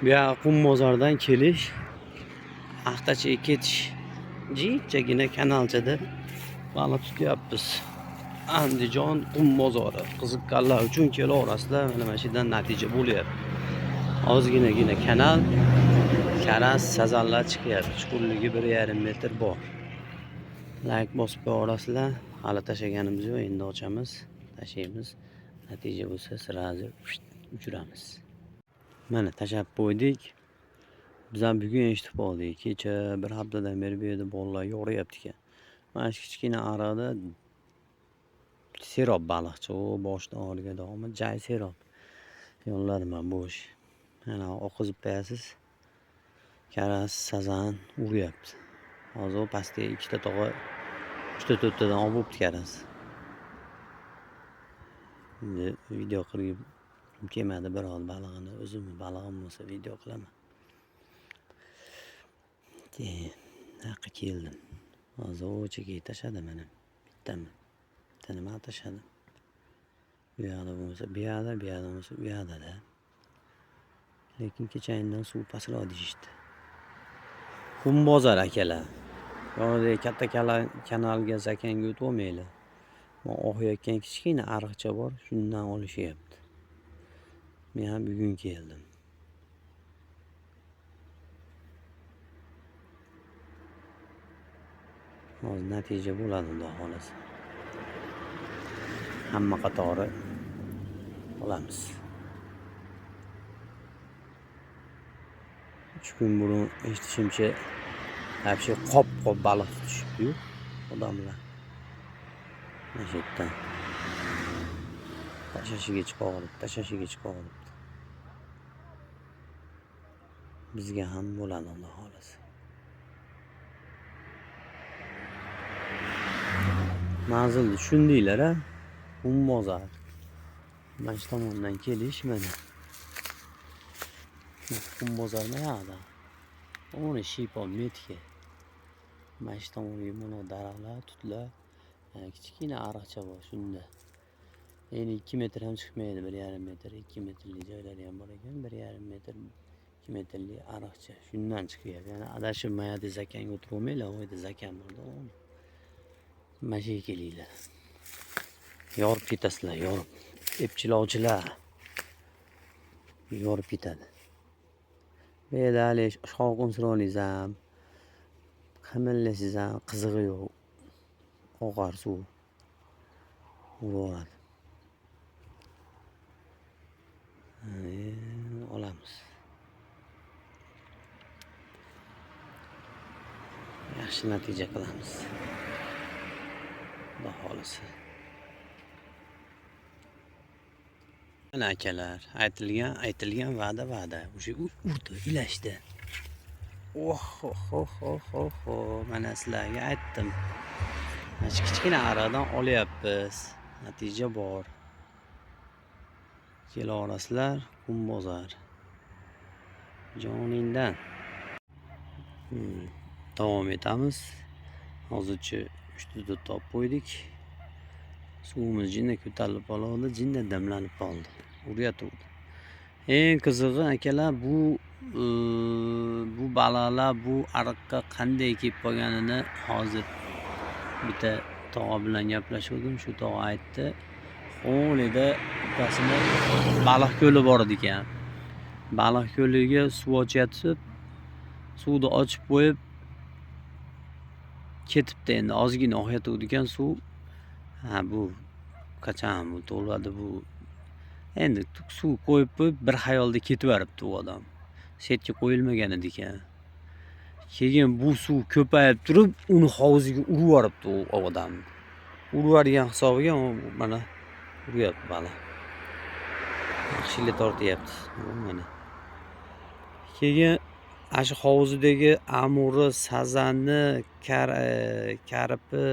Bu yoqqa Qumbozordan kelish, Axtachaga ketish. Jichchagina kanalchada baliq tutyapmiz. Andijon Qumbozori qiziqqanlar uchun kelaverasizlar. Mana shu yerdan natija bo'lyapti. Ozginagina kanal, karas, sazanlar chiqyapti. Chuqurligi 1,5 metr bor. Like bosib qo'yaverasizlar. Hali tashlaganimiz yo'q, endi ochamiz, tashlaymiz. Natija bo'lsa sirazi uchiramiz. Mana tashlab qo'ydik. Biz ham bugun eshitib qoldik. Kecha bir haftadan beri bu yerda bolalar yo'g'rayapti ekan. Mana shu kichkina ariqda serob baliqchi, u boshdan olgan davomida jay serob. Yo'llarima bo'sh. Mana oqizib qo'yasiz. Karas, sazan uryapti. Hozir pastga ikkita tog'a, 3-4tadan olib bo'pti karas. Endi video qilib kelmadi biror balig'ini, o'zimni balig'im bo'lsa video qilaman. Naqqa keldim. Hozir o'chiga tashladim mana. Bittami. Bitta nima tashladim. Bu yoqda bo'lsa, bu yoqda, bu yoqda bo'lsa, bu yoqda-da. Lekin kechayindan suv pastroq deyishdi. Qumbozor akalar. Yo'qda katta kanalga zakanga o'tib olmaylar. Bu oqayotgan kichkina ariqcha bor, shundan olishyapti. Men ham bugun keldim. Hozir natija bo'ladi, xudo xolasa. Hamma qatori olamiz. 3 kun burun eshitishimcha, hapshi qop baliq tutishibdi-yu, odamlar. Mana shu yerdan tashlashiga chiqolibdi. Bizga ham bo'ladi, xudo xolasa. Manzilni tushundinglar-a? Qumbozor. Mana shu tomondan kelish mana. Qumbozor nima? Uni shiypon metga. Mana shu tomonga mana daraxtlar, tutlar, kichkina ariqcha bor shunda. Endi 2 metr ham chiqmaydi, 1,5 metr, 2 metrlik joylari ham bor ekan, 1,5 metr, 2 metrlik ariqcha. Shundan chiqyapti. Ya'ni adashib mayada zakanga o'tirib olmaylar, u yerda zakan borda. Mana shu yerga kelinglar. Yorib ketasizlar, yorib. Epchilovchilar yorib ketadi. Bu yerda hali shovqin suroningiz ham, qimillashingiz ham qizig'i yo'q. Oqar suv uraveradi. Olamiz. Yaxshi natija qilamiz. Xudo xolasa. Mana akalar, aytilgan va'da. O'sha urdi, ilashdi. Mana sizlarga aytdim. Mana shu kichkina ariqdan olyapmiz. Natija bor. Kelaverasizlar, Qumbozor. Joningdan. Davom etamiz. Hozircha 3-4 top qo'ydik. Suvimiz jinda ko'tarilib qoldi, jinda damlanib qoldi. Uryatuvdi. Eng qizig'i akalar, bu baliqlar bu ariqqa qanday kelib qolganini hozir bitta tog'a bilan gaplashgandim. Shu tog'a aytdi, hovlida bitasida baliq ko'li bor ekan. Baliq ko'liga suv ochyapti. Suvni ochib qo'yib ketibdi endi. Ozgina oqayotdi ekan suv. Bu qachon bu to'ladi bu. Endi suv qo'yib bir xayolda ketib yoribdi u odam. Setga qo'yilmagan edi ekan. Keyin bu suv ko'payib turib, uni hovuziga urib yoribdi u odam. Urib yorgan hisobiga mana uryapti baliq. Yaxshilik tortyapti. Mana. Keyin shu hovuzidagi amuri, sazanni, karipi,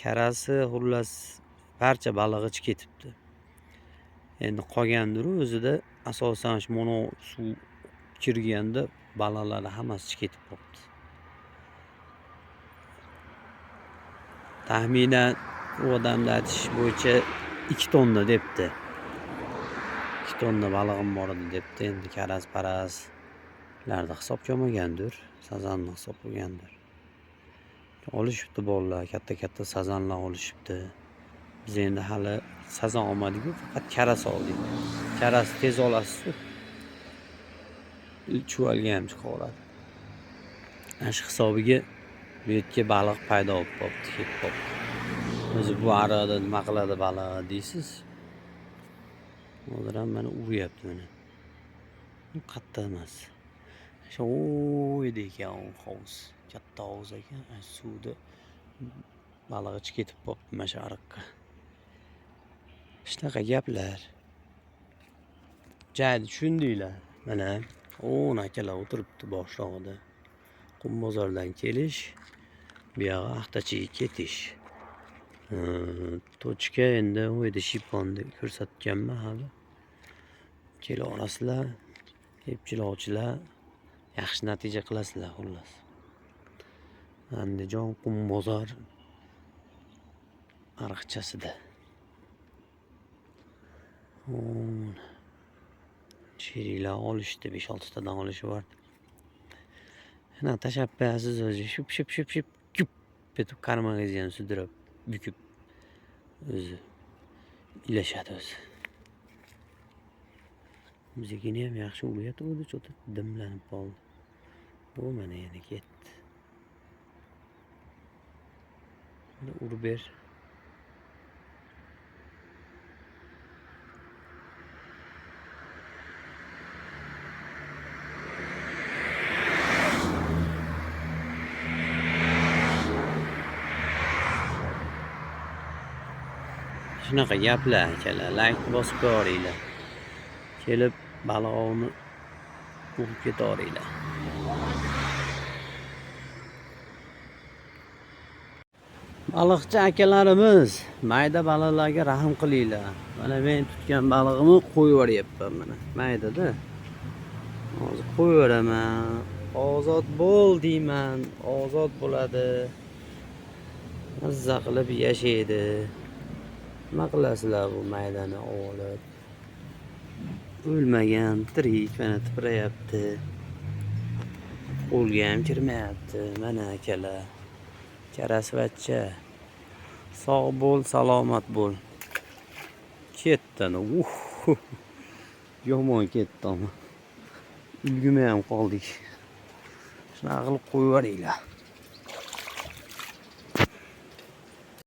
karasi, xullas barcha balig'ichi ketibdi. Endi qolgandir o'zida asosan shu mono suv kirganda baliqlar hammasi ketib qolibdi. Taxminan u odamning aytishi bo'yicha 2 tonna debdi. 2 tonna balig'im bor edi debdi. Endi karas-paraslarda hisob kelmagandir. Sazanni hisob qilgandir. Olishibdi bolalar, katta-katta sazanlar olishibdi. Biz endi hali sazan olmadik-ku, faqat karas oldik. Karas tez olasiz-ku. Chuvalga ham chiqaveradi. Ana shu hisobiga bu yerga baliq paydo bo'lib qolibdi, ketib qolibdi. O'zi bu ariqda nima qiladi baliq deysiz. Hozir ham mana uryapti mana. Qattiq emas. O'sha o'yda ekan u hovuz. Katta hovuz ekan. Suvda balig'ichi ketib qolibdi mana shu ariqqa. Shunaqa gaplar. Jayni tushundinglar. Mana 10 akalar o'tiribdi boshlig'ida. Qum bozordan kelish, bu yoqqa Axtachiga ketish. Tochka endi u yerda shiyponni ko'rsatganman hali. Kelaverasizlar, epchilovchilar yaxshi natija qilasizlar xullas. Andijon qum bozor ariqchasida. Sheriklar olishdi, 5-6 tadan olishyapti. Ana tashab qo'yasiz o'zi ship kup etib qarmag'izni ham sudrab, bukib o'zi ilashadi o'zi. Biznikini ham yaxshi uryapti, cho'ta dimlanib qoldi. Bu mana yana ketdi. Mana urib ber. Shunaqa gaplar akalar, like bosib qo'yinglar. Kelib baliq ovini urib ketaveringlar. Baliqchi akalarimiz, mayda baliqlarga rahm qilinglar. Mana men tutgan balig'imni qo'yib yuboryapman mana. Mayda-da. Hozir qo'yib yuboraman. Ozod bo'l deyman, ozod bo'ladi. Mazza qilib yashaydi. Nima qilasizlar bu maydani olib? O'lmagan, tirik, mana tiprayapti. Qo'lga ham kirmayapti. Mana akalar. Karasvachcha. Sog' bo'l, salomat bo'l. Ketdani. Yomon ketdi. Ulgurmay ham qoldik. Shunaqa qilib qo'yib yuboringlar.